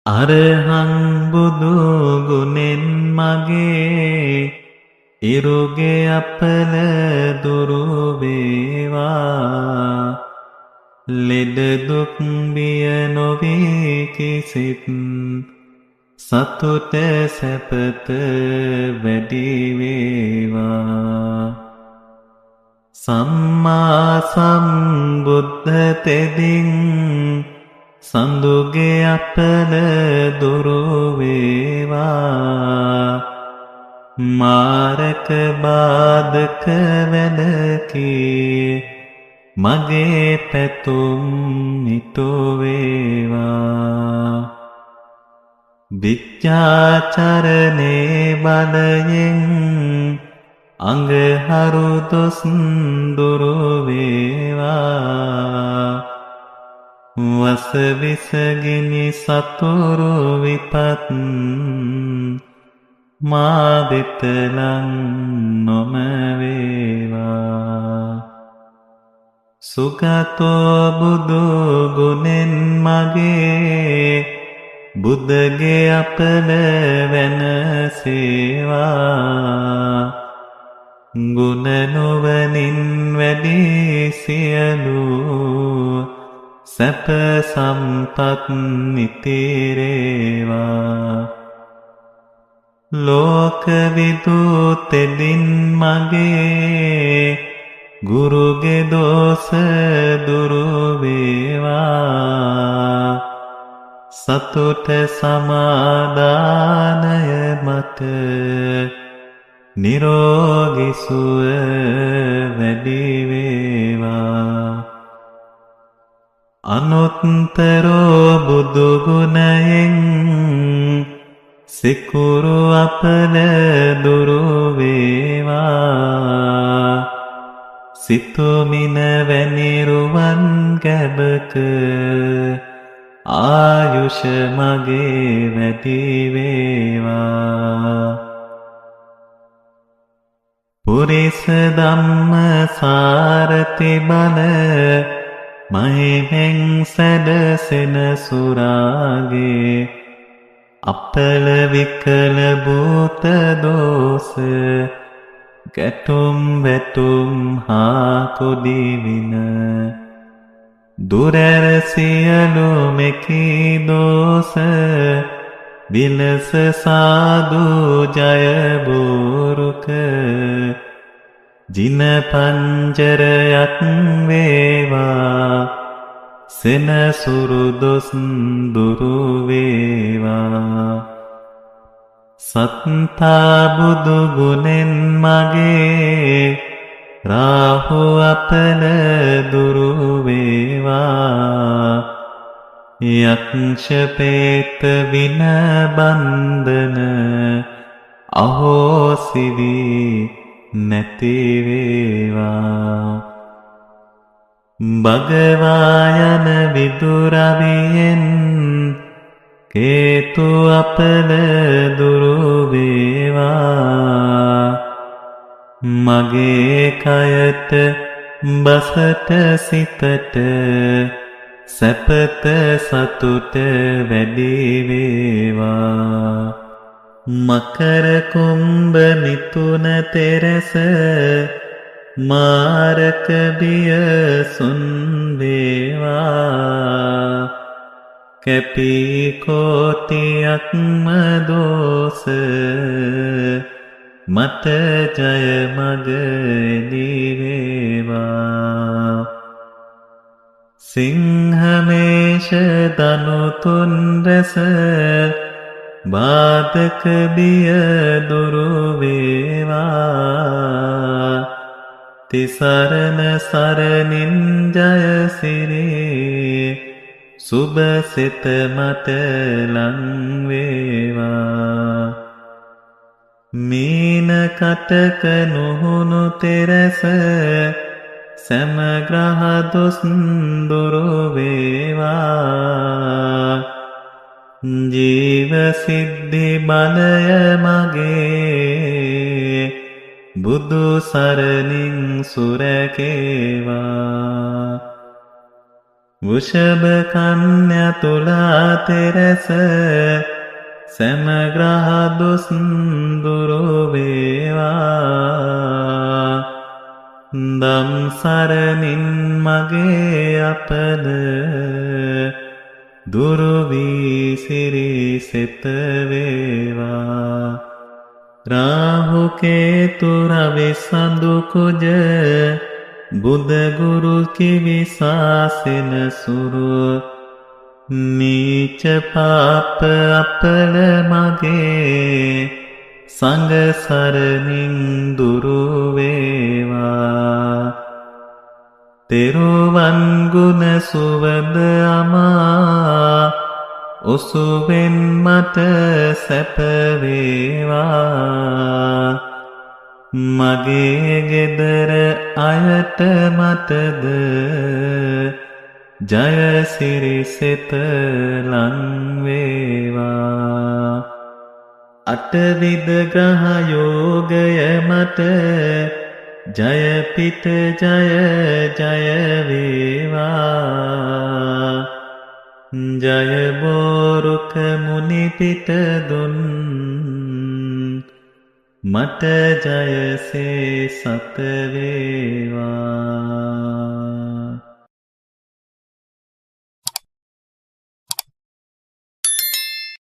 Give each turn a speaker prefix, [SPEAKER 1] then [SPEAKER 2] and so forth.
[SPEAKER 1] අරහං බුදු ගුණෙන් මගේ ඉරුගේ අපල දුරු වේවා. ලෙඩ දුක් බිය නොවේ කිසිත් සතුට සැපත වැඩි වේවා. සම්මා සම්බුද්ධ තෙදින් සඳුගේ අපල දුරු වේවා. මාරක බාධක වැළකී මගේ පැතුම් නිතු වේවා. විච්ඡාචරණේ බලයෙන් අඟහරු දොස් දුරු වේවා. වසවිසගිනි සතුරු විපත් මා වෙත ලං නොම වේවා. සුගතෝ බුදු ගුණෙන් මගේ බුද්ධගේ අපල වෙනසේවා. ගුණ නුවණින් වැඩි සියලු සැප සම්පත් නිතිරේවා. ලෝක විදුතෙදින් මගේ ගුරුගේ දෝෂ දුරු වේවා. සතුට සමාදානය මත නිරෝගී සුව වැඩි වේවා. අනුත්තරෝ බුදු ගුණයෙන් සිකුරු අපල දුරු වේවා. සිතුමින වැනි රුවන් ගැබක ආයුෂ මගේ වැඩි වේවා. පුරිස ධම්ම සාරති බල මහිමෙන් සැදසෙන සුරාගේ අපල විකල භූත දෝස ගැටුම් වැටුම් හා කොදිවින දුරැර සියලු මෙකී දෝස විලස සාදු ජය බුරුක ජින පංජරයක් වේවා. සෙනසුරු දොස් දුරු වේවා. සත්තා බුදු ගුණෙන් මගේ රාහු අපල දුරු වේවා. යක්ෂ පේත වින බන්ධන අහෝසි වී නැති වේවා. භගවායන විදුරවියෙන් කේතු අපල දුරු වේවා. මගේ කයට බසට සිතට සැපත සතුට වැඩි වේවා. මකර කුම්භ මිථුන තෙරස මාරක බිය සුන් වේවා. කැපී කෝටියක්ම දෝස මට ජය මග වේවා. සිංහමේෂ දනු තුන් රැස බාධක බිය දුරු වේවා. තිසරණ සරණින් ජයසිරි සුභ සිත මට ලං වේවා. මීන කටක නුහුණු තෙරස සෑම ග්‍රහ දොස් දුරු වේවා. ජීව සිද්ධි බලය මගේ බුදු සරණින් සුරකේවා. වෘෂභ කන්‍යා තුලා තෙරස සමග්‍රහ දුස් දුරු වේවා දම් සරණින් මගේ අපද දුරු වී සිරි සිත වේවා රාහු කේතු රවි සඳු කුජ බුද ගුරු කිවි සාසෙන සුරු නීච පාප අපල මගේ සංඝ සරණින් දුරු වේවා තෙරුවන් ගුණ සුවඳ අමා ඔසුවෙන් මට සැප වේවා මගේ ගෙදර අයට මටද ජය සිරි සිත ලං වේවා අටවිධ ග්‍රහ යෝගය මට ජය පිට ජය ජය වේවා ජය බෝරුක මුනි පිට දුන් මට ජයසේ සත වේවා